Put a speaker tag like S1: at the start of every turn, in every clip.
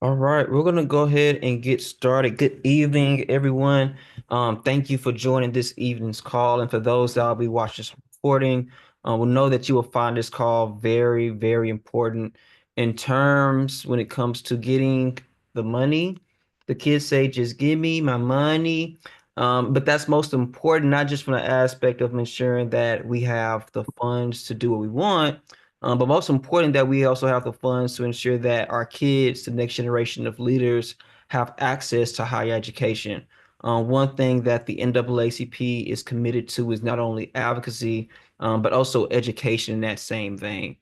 S1: All right, we're gonna go ahead and get started. Good evening, everyone. Thank you for joining this evening's call. And for those that will be watching this recording, we'll know that you will find this call very, very important in terms when it comes to getting the money. The kids say, just give me my money. But that's most important, not just from the aspect of ensuring that we have the funds to do what we want, but most important, that we also have the funds to ensure that our kids, the next generation of leaders, have access to higher education. One thing that the NAACP is committed to is not only advocacy, but also education in that same vein.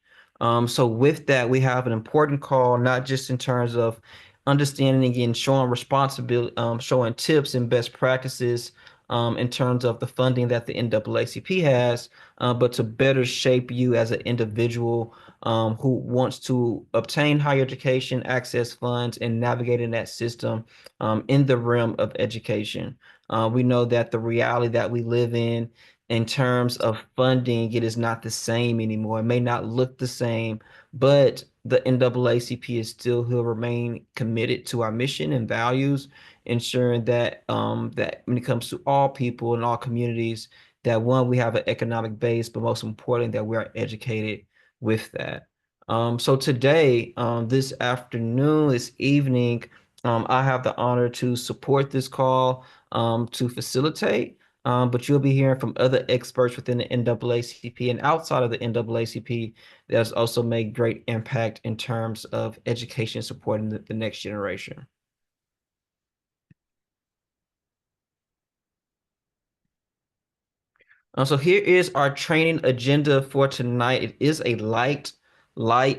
S1: So with that, we have an important call, not just in terms of understanding and showing responsibility, showing tips and best practices in terms of the funding that the NAACP has, but to better shape you as an individual who wants to obtain higher education, access funds, and navigate in that system in the realm of education. We know that the reality that we live in terms of funding, it is not the same anymore. It may not look the same, but the NAACP is still will remain committed to our mission and values, ensuring that that when it comes to all people and all communities, that one, we have an economic base, but most importantly, that we are educated with that. So today, this afternoon, this evening, I have the honor to support this call to facilitate. But you'll be hearing from other experts within the NAACP and outside of the NAACP that's also made great impact in terms of education supporting the next generation. So here is our training agenda for tonight. It is a light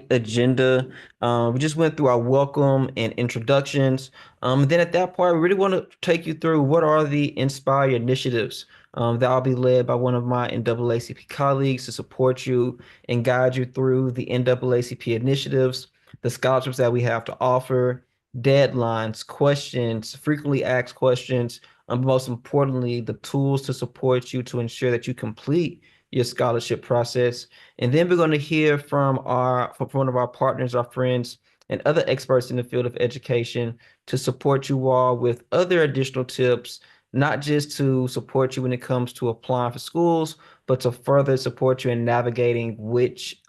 S1: agenda. We just went through our welcome and introductions. Then at that point, we really want to take you through what are the Inspire initiatives that will be led by one of my NAACP colleagues to support you and guide you through the NAACP initiatives, the scholarships that we have to offer, deadlines, questions, frequently asked questions, most importantly, the tools to support you to ensure that you complete your scholarship process. And then we're going to hear from one of our partners, our friends, and other experts in the field of education to support you all with other additional tips, not just to support you when it comes to applying for schools, but to further support you in navigating which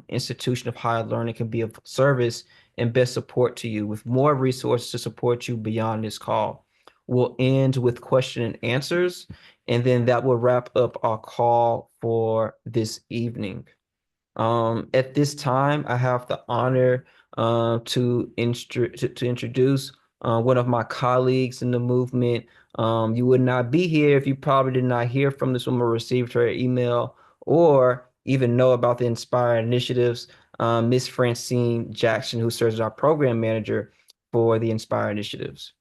S1: institution of higher learning can be of service and best support to you with more resources to support you beyond this call. We'll end with question and answers, and then that will wrap up our call for this evening. At this time, I have the honor to introduce one of my colleagues in the movement. You would not be here if you probably did not hear from this woman or received her email or even know about the Inspire initiatives. Miss Francine Jackson, who serves as our program manager for the Inspire initiatives.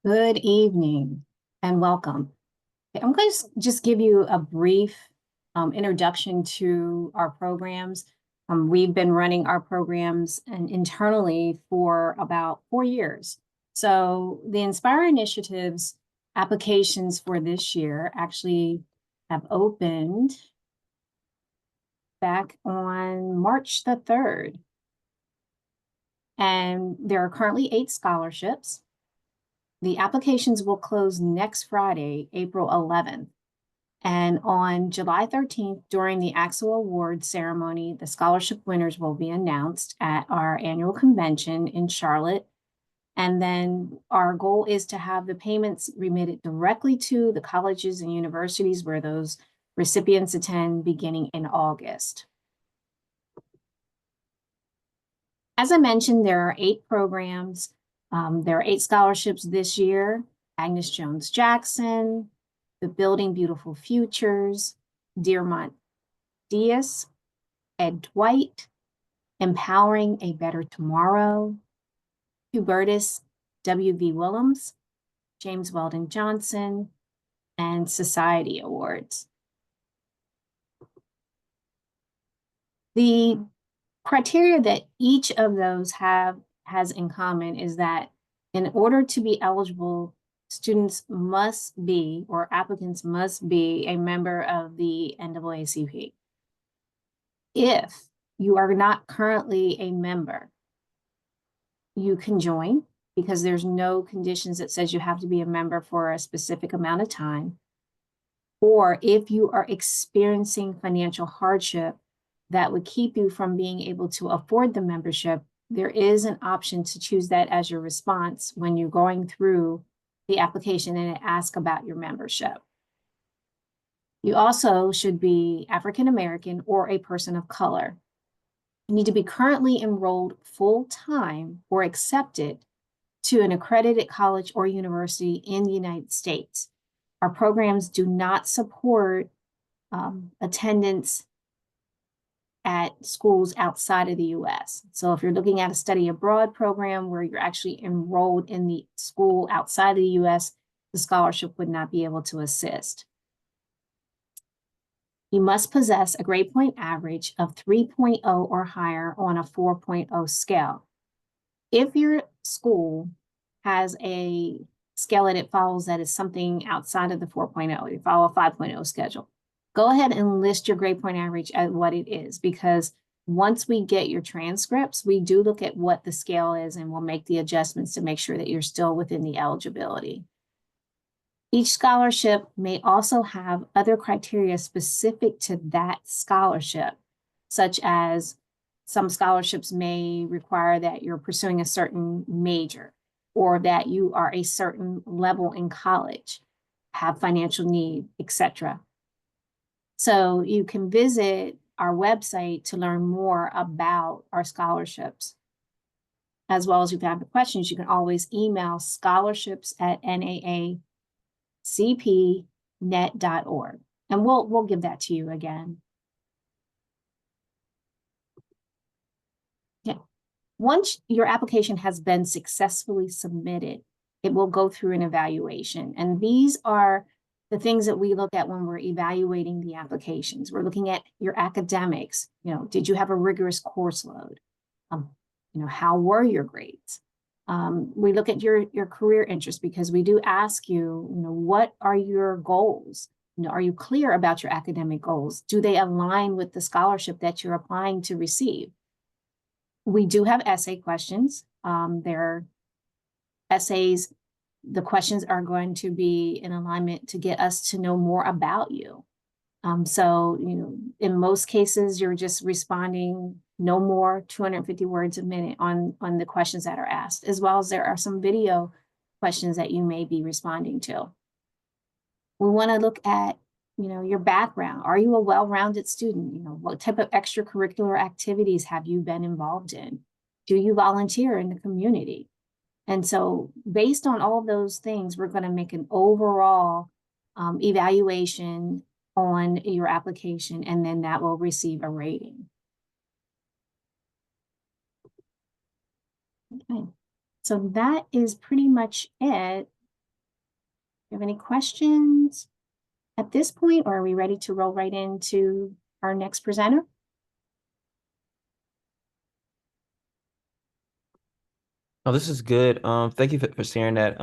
S2: Good evening and welcome. I'm going to just give you a brief introduction to our programs. We've been running our programs internally for about 4 years. So the Inspire Initiatives applications for this year actually have opened back on March the 3rd. And there are currently 8 scholarships. The applications will close next Friday, April 11th. And on July 13th, during the AXO Awards ceremony, the scholarship winners will be announced at our annual convention in Charlotte. And then our goal is to have the payments remitted directly to the colleges and universities where those recipients attend beginning in August. As I mentioned, there are 8 programs. There are 8 scholarships this year: Agnes Jones Jackson, the Building Beautiful Futures, Dearmont Diaz, Ed Dwight, Empowering a Better Tomorrow, Hubertus W.V. Willems, James Weldon Johnson, and Society Awards. The criteria that each of those has in common is that in order to be eligible, students must be, or applicants must be, a member of the NAACP. If you are not currently a member, you can join because there's no conditions that says you have to be a member for a specific amount of time. Or if you are experiencing financial hardship that would keep you from being able to afford the membership, there is an option to choose that as your response when you're going through the application and it asks about your membership. You also should be African American or a person of color. You need to be currently enrolled full-time or accepted to an accredited college or university in the United States. Our programs do not support attendance at schools outside of the US. So if you're looking at a study abroad program where you're actually enrolled in the school outside of the US, the scholarship would not be able to assist. You must possess a grade point average of 3.0 or higher on a 4.0 scale. If your school has a scale that it follows that is something outside of the 4.0, you follow a 5.0 schedule, go ahead and list your grade point average at what it is, because once we get your transcripts, we do look at what the scale is and we'll make the adjustments to make sure that you're still within the eligibility. Each scholarship may also have other criteria specific to that scholarship, such as some scholarships may require that you're pursuing a certain major or that you are a certain level in college, have financial need, etc. So you can visit our website to learn more about our scholarships. As well as if you have questions, you can always email scholarships@naacpnet.org. And we'll give that to you again. Okay. Once your application has been successfully submitted, it will go through an evaluation. And these are the things that we look at when we're evaluating the applications. We're looking at your academics. Did you have a rigorous course load? How were your grades? We look at your career interests because we do ask you, what are your goals? Are you clear about your academic goals? Do they align with the scholarship that you're applying to receive? We do have essay questions. They're essays. The questions are going to be in alignment to get us to know more about you. So, in most cases, you're just responding no more 250 words a minute on the questions that are asked, as well as there are some video questions that you may be responding to. We want to look at, your background. Are you a well-rounded student? What type of extracurricular activities have you been involved in? Do you volunteer in the community? And so based on all of those things, we're going to make an overall evaluation on your application, and then that will receive a rating. Okay, so that is pretty much it. Do you have any questions at this point, or are we ready to roll right into our next presenter?
S1: Oh, this is good. Thank you for sharing that.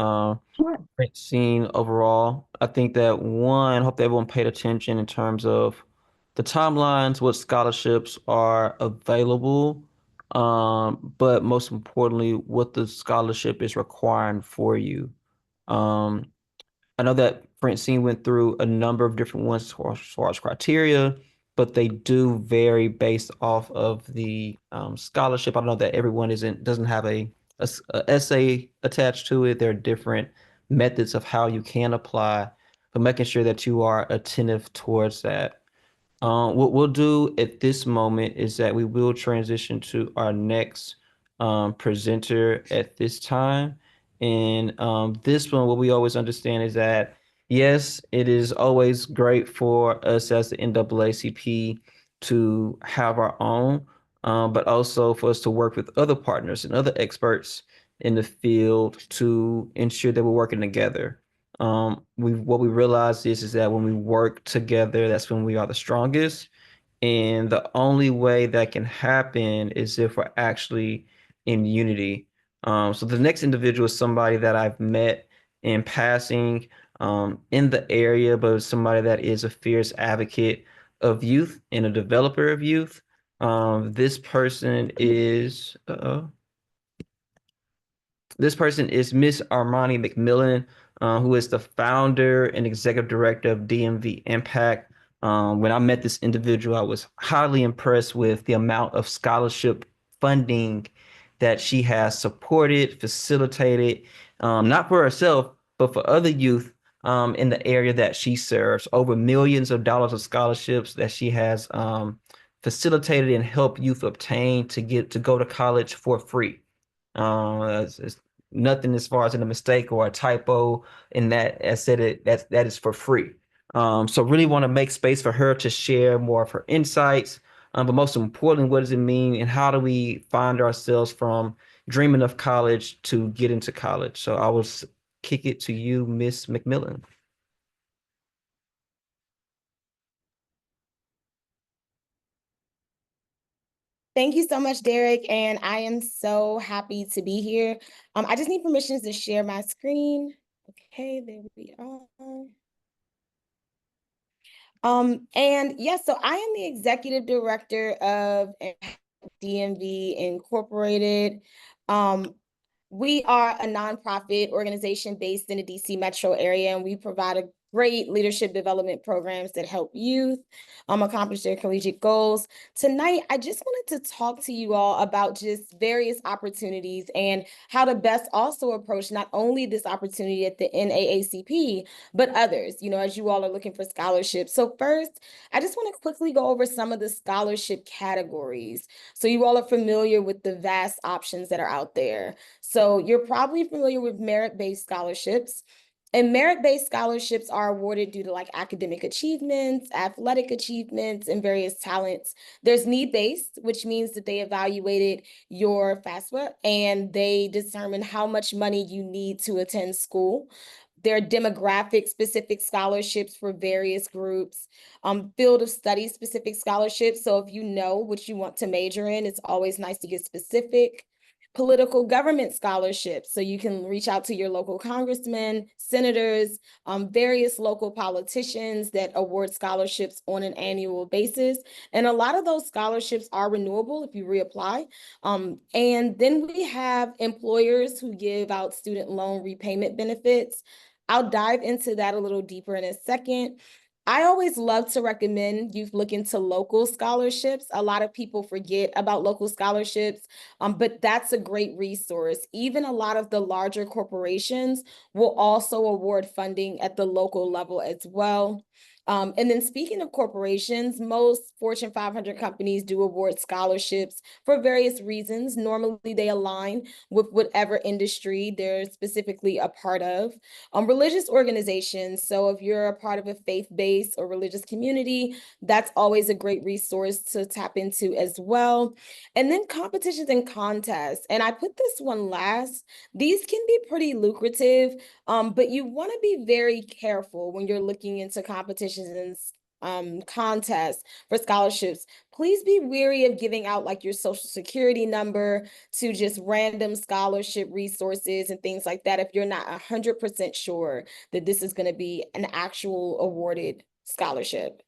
S2: Sure.
S1: Great scene overall. I think that one, hope that everyone paid attention in terms of the timelines, what scholarships are available, but most importantly, what the scholarship is requiring for you. Um, I know that Francine went through a number of different ones as far as criteria, but they do vary based off of the scholarship. I know that everyone doesn't have a essay attached to it. There are different methods of how you can apply, but making sure that you are attentive towards that. What we'll do at this moment is that we will transition to our next presenter at this time. And this one, what we always understand is that, yes, it is always great for us as the NAACP to have our own, but also for us to work with other partners and other experts in the field to ensure that we're working together. What we realize is that when we work together, that's when we are the strongest. And the only way that can happen is if we're actually in unity. So the next individual is somebody that I've met in passing in the area, but somebody that is a fierce advocate of youth and a developer of youth. This person is, This person is Miss Armani McMillan, who is the founder and executive director of DMV Impact. When I met this individual, I was highly impressed with the amount of scholarship funding that she has supported, facilitated, not for herself, but for other youth in the area that she serves. Over millions of dollars of scholarships that she has facilitated and helped youth obtain to go to college for free. It's nothing as far as in a mistake or a typo in that. I said that is for free. So really want to make space for her to share more of her insights. But most importantly, what does it mean and how do we find ourselves from dreaming of college to get into college? So I will kick it to you, Miss McMillan.
S3: Thank you so much, Derek, and I am so happy to be here. I just need permissions to share my screen. Okay, there we are. And yes, so I am the executive director of DMV Incorporated. We are a nonprofit organization based in the DC metro area, and we provide a great leadership development programs that help youth accomplish their collegiate goals. Tonight, I just wanted to talk to you all about just various opportunities and how to best also approach not only this opportunity at the NAACP, but others, as you all are looking for scholarships. So first, I just want to quickly go over some of the scholarship categories. So you all are familiar with the vast options that are out there. So you're probably familiar with merit-based scholarships. And merit-based scholarships are awarded due to like academic achievements, athletic achievements, and various talents. There's need-based, which means that they evaluated your FAFSA and they determine how much money you need to attend school. There are demographic specific scholarships for various groups, field of study specific scholarships. So if you know what you want to major in, it's always nice to get specific. Political government scholarships. So you can reach out to your local congressmen, senators, various local politicians that award scholarships on an annual basis. And a lot of those scholarships are renewable if you reapply. And then we have employers who give out student loan repayment benefits. I'll dive into that a little deeper in a second. I always love to recommend you look into local scholarships. A lot of people forget about local scholarships, but that's a great resource. Even a lot of the larger corporations will also award funding at the local level as well. And then speaking of corporations, most Fortune 500 companies do award scholarships for various reasons. Normally they align with whatever industry they're specifically a part of. Religious organizations, so if you're a part of a faith-based or religious community, that's always a great resource to tap into as well. And then competitions and contests, and I put this one last. These can be pretty lucrative, but you want to be very careful when you're looking into competitions and contests for scholarships. Please be wary of giving out like your social security number to just random scholarship resources and things like that if you're not 100% sure that this is going to be an actual awarded scholarship.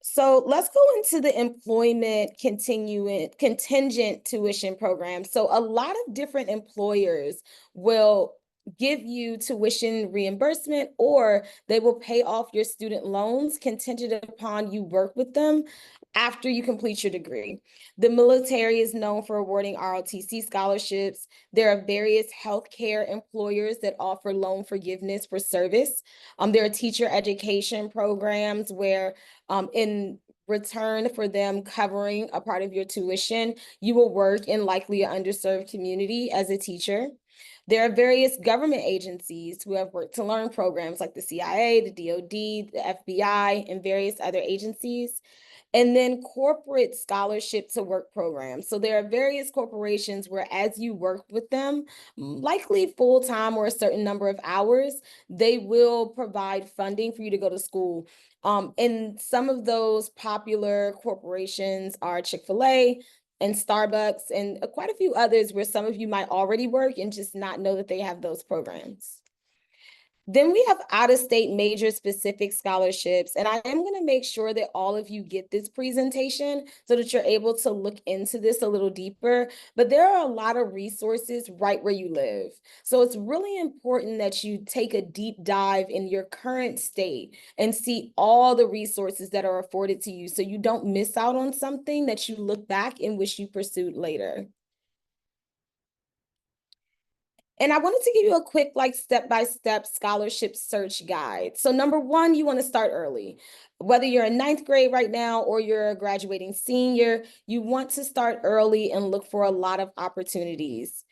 S3: So let's go into the employment contingent tuition program. So a lot of different employers will give you tuition reimbursement, or they will pay off your student loans contingent upon you work with them after you complete your degree. The military is known for awarding ROTC scholarships. There are various healthcare employers that offer loan forgiveness for service. There are teacher education programs where in return for them covering a part of your tuition, you will work in likely an underserved community as a teacher. There are various government agencies who have worked to learn programs like the CIA, the DoD, the FBI, and various other agencies. And then corporate scholarship to work programs. So there are various corporations where as you work with them, likely full-time or a certain number of hours, they will provide funding for you to go to school. And some of those popular corporations are Chick-fil-A and Starbucks and quite a few others where some of you might already work and just not know that they have those programs. Then we have out-of-state major specific scholarships, and I am going to make sure that all of you get this presentation so that you're able to look into this a little deeper. But there are a lot of resources right where you live. So it's really important that you take a deep dive in your current state and see all the resources that are afforded to you so you don't miss out on something that you look back and wish you pursued later. And I wanted to give you a quick, like, step-by-step scholarship search guide. So number one, you want to start early. Whether you're in ninth grade right now or you're a graduating senior, you want to start early and look for a lot of opportunities.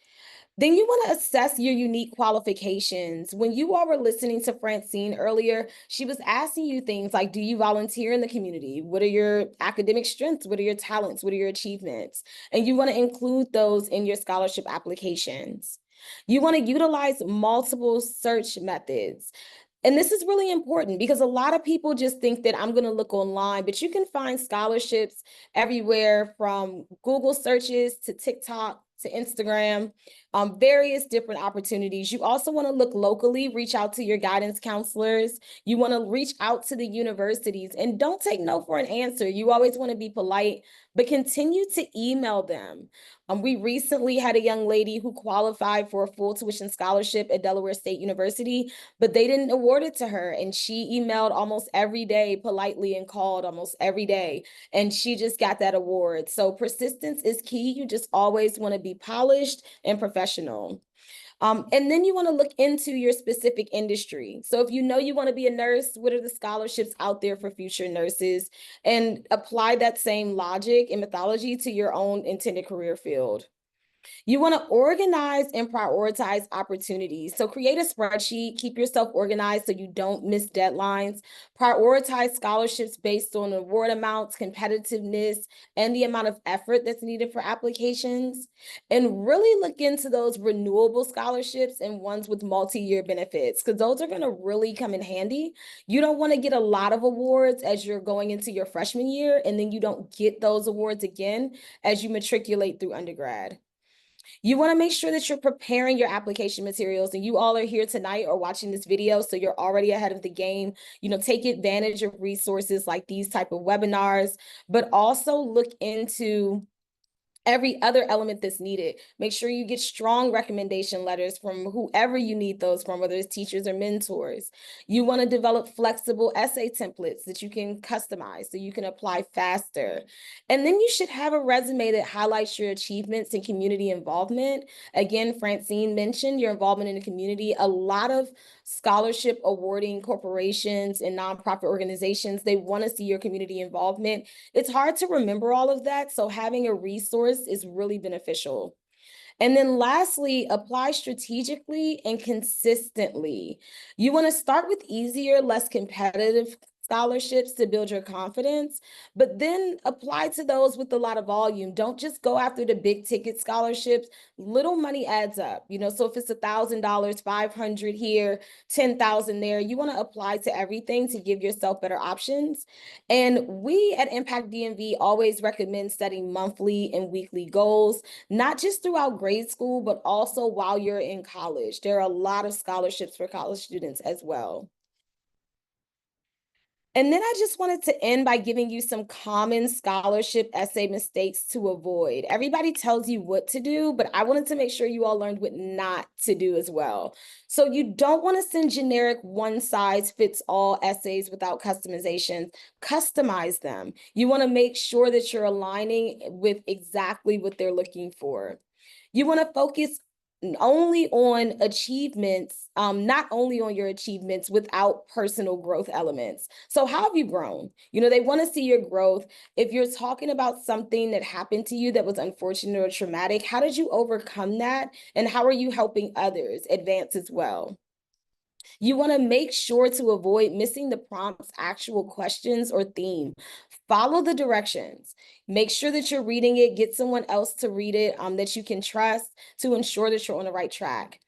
S3: Then you want to assess your unique qualifications. When you all were listening to Francine earlier, she was asking you things like, do you volunteer in the community? What are your academic strengths? What are your talents? What are your achievements? And you want to include those in your scholarship applications. You want to utilize multiple search methods. And this is really important because a lot of people just think that I'm going to look online, but you can find scholarships everywhere from Google searches to TikTok to Instagram, various different opportunities. You also want to look locally, reach out to your guidance counselors. You want to reach out to the universities and don't take no for an answer. You always want to be polite, but continue to email them. We recently had a young lady who qualified for a full tuition scholarship at Delaware State University, but they didn't award it to her. And she emailed almost every day politely and called almost every day. And she just got that award. So persistence is key. You just always want to be polished and professional. And then you want to look into your specific industry. So if you know you want to be a nurse, what are the scholarships out there for future nurses? And apply that same logic and methodology to your own intended career field. You want to organize and prioritize opportunities. So create a spreadsheet, keep yourself organized so you don't miss deadlines. Prioritize scholarships based on award amounts, competitiveness, and the amount of effort that's needed for applications. And really look into those renewable scholarships and ones with multi-year benefits, because those are going to really come in handy. You don't want to get a lot of awards as you're going into your freshman year, and then you don't get those awards again as you matriculate through undergrad. You want to make sure that you're preparing your application materials, and you all are here tonight or watching this video, so you're already ahead of the game. Take advantage of resources like these type of webinars, but also look into every other element that's needed. Make sure you get strong recommendation letters from whoever you need those from, whether it's teachers or mentors. You want to develop flexible essay templates that you can customize so you can apply faster. And then you should have a resume that highlights your achievements and community involvement. Again, Francine mentioned your involvement in the community. A lot of scholarship awarding corporations and nonprofit organizations, they want to see your community involvement. It's hard to remember all of that, so having a resource is really beneficial. And then lastly, apply strategically and consistently. You want to start with easier, less competitive scholarships to build your confidence, but then apply to those with a lot of volume. Don't just go after the big ticket scholarships. Little money adds up, so if it's $1,000, 500 here, 10,000 there, you want to apply to everything to give yourself better options. And we at Impact DMV always recommend setting monthly and weekly goals, not just throughout grade school, but also while you're in college. There are a lot of scholarships for college students as well. And then I just wanted to end by giving you some common scholarship essay mistakes to avoid. Everybody tells you what to do, but I wanted to make sure you all learned what not to do as well. So you don't want to send generic one-size-fits-all essays without customization. Customize them. You want to make sure that you're aligning with exactly what they're looking for. You want to focus only on achievements, not only on your achievements without personal growth elements. So how have you grown? They want to see your growth. If you're talking about something that happened to you that was unfortunate or traumatic, how did you overcome that? And how are you helping others advance as well? You want to make sure to avoid missing the prompt's actual questions or theme. Follow the directions. Make sure that you're reading it. Get someone else to read it that you can trust to ensure that you're on the right track.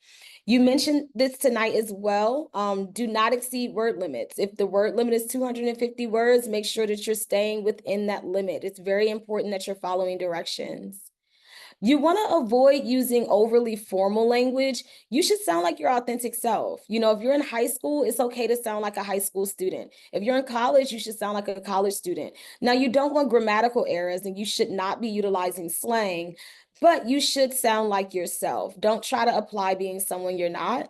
S3: You mentioned this tonight as well. Do not exceed word limits. If the word limit is 250 words, make sure that you're staying within that limit. It's very important that you're following directions. You want to avoid using overly formal language. You should sound like your authentic self. If you're in high school, it's okay to sound like a high school student. If you're in college, you should sound like a college student. Now, you don't want grammatical errors and you should not be utilizing slang, but you should sound like yourself. Don't try to apply being someone you're not.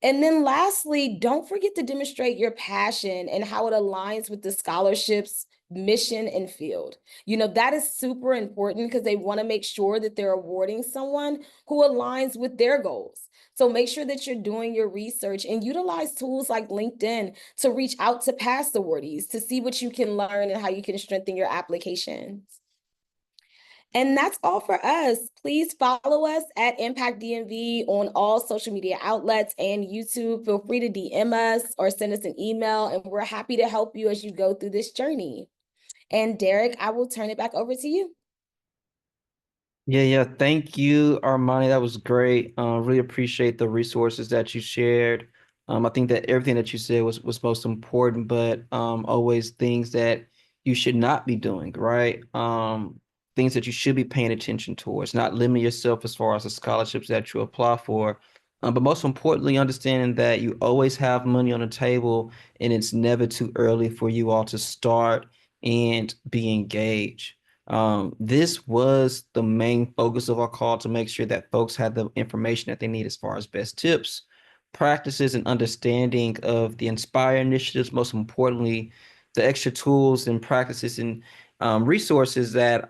S3: And then lastly, don't forget to demonstrate your passion and how it aligns with the scholarship's mission and field. That is super important because they want to make sure that they're awarding someone who aligns with their goals. So make sure that you're doing your research and utilize tools like LinkedIn to reach out to past awardees to see what you can learn and how you can strengthen your applications. And that's all for us. Please follow us at Impact DMV on all social media outlets and YouTube. Feel free to DM us or send us an email, and we're happy to help you as you go through this journey. And Derek, I will turn it back over to you.
S1: Yeah. Thank you, Armani. That was great. Really appreciate the resources that you shared. I think that everything that you said was most important, but always things that you should not be doing, right? Things that you should be paying attention towards, not limiting yourself as far as the scholarships that you apply for. But most importantly, understanding that you always have money on the table and it's never too early for you all to start and be engaged. This was the main focus of our call to make sure that folks had the information that they need as far as best tips, practices, and understanding of the Inspire initiatives. Most importantly, the extra tools and practices and resources that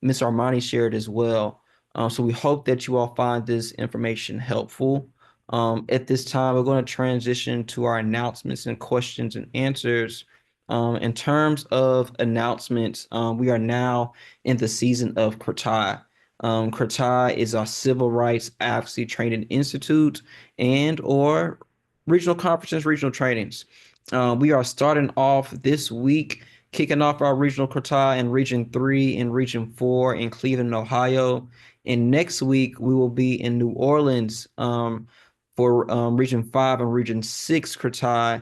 S1: Ms. Armani shared as well. So we hope that you all find this information helpful. At this time, we're going to transition to our announcements and questions and answers. In terms of announcements, we are now in the season of CRTI. CRTI is our Civil Rights Advocacy Training Institute and or regional conferences, regional trainings. We are starting off this week, kicking off our regional CRTI in Region 3 and Region 4 in Cleveland, Ohio. And next week, we will be in New Orleans for Region 5 and Region 6 CRTI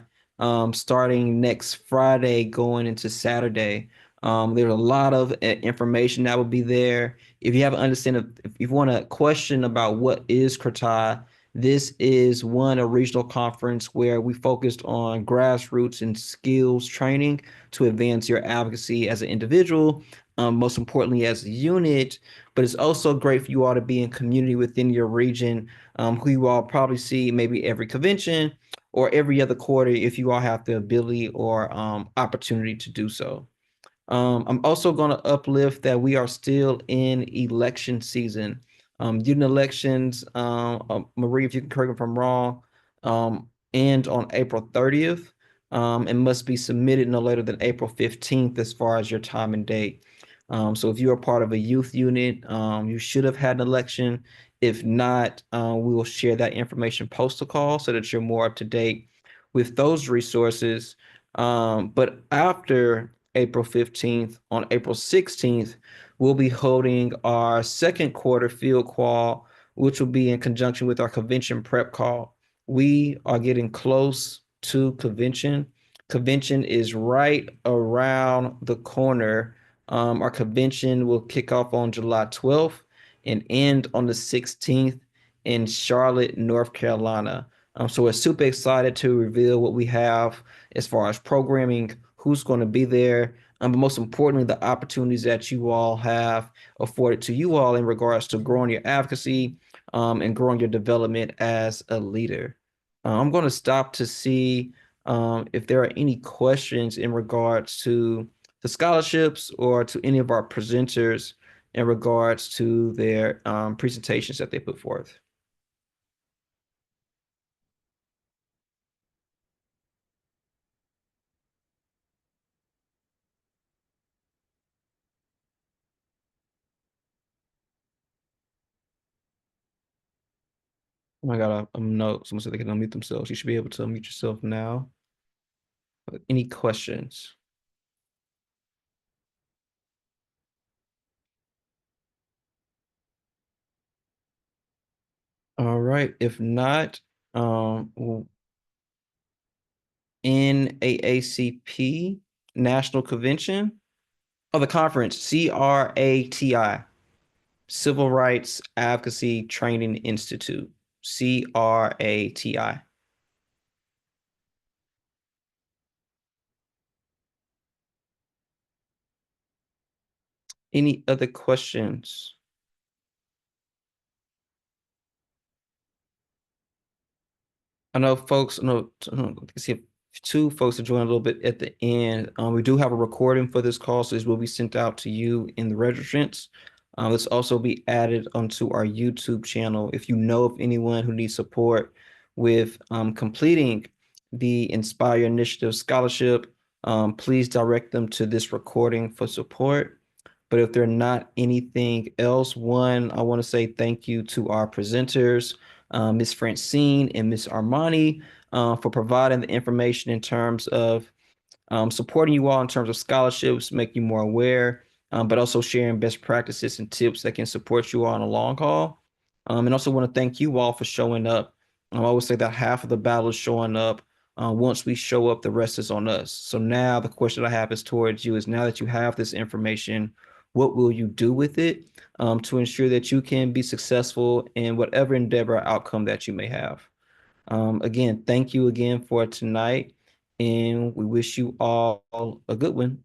S1: starting next Friday going into Saturday. There's a lot of information that will be there. If you have an understanding, if you want a question about what is CRTI, this is a regional conference where we focused on grassroots and skills training to advance your advocacy as an individual, most importantly as a unit, but it's also great for you all to be in community within your region, who you all probably see maybe every convention or every other quarter if you all have the ability or opportunity to do so. I'm also going to uplift that we are still in election season. Student elections, Marie, if you can correct me if I'm wrong, end on April 30th and must be submitted no later than April 15th as far as your time and date. So if you're a part of a youth unit, you should have had an election. If not, we will share that information post the call so that you're more up to date with those resources. But after April 15th, on April 16th, we'll be holding our second quarter field call, which will be in conjunction with our convention prep call. We are getting close to convention. Convention is right around the corner. Our convention will kick off on July 12th and end on the 16th in Charlotte, North Carolina. So we're super excited to reveal what we have as far as programming, who's going to be there, but most importantly, the opportunities that you all have afforded to you all in regards to growing your advocacy and growing your development as a leader. I'm going to stop to see if there are any questions in regards to the scholarships or to any of our presenters in regards to their presentations that they put forth. Oh my God, no, someone said they can unmute themselves. You should be able to unmute yourself now. Any questions? All right. If not, NAACP National Convention of the conference, CRATI. Civil Rights Advocacy Training Institute, CRATI. Any other questions? I know folks, I see two folks are joining a little bit at the end. We do have a recording for this call, so this will be sent out to you in the registrants. This also be added onto our YouTube channel. If you know of anyone who needs support with completing the Inspire Initiative scholarship, please direct them to this recording for support. But if there's not anything else, one, I want to say thank you to our presenters, Ms. Francine and Ms. Armani, for providing the information in terms of supporting you all in terms of scholarships, make you more aware, but also sharing best practices and tips that can support you all on a long haul. And also want to thank you all for showing up. I always say that half of the battle is showing up. Once we show up, the rest is on us. So now the question I have is towards you is, now that you have this information, what will you do with it to ensure that you can be successful in whatever endeavor or outcome that you may have? Again, thank you again for tonight, and we wish you all a good one.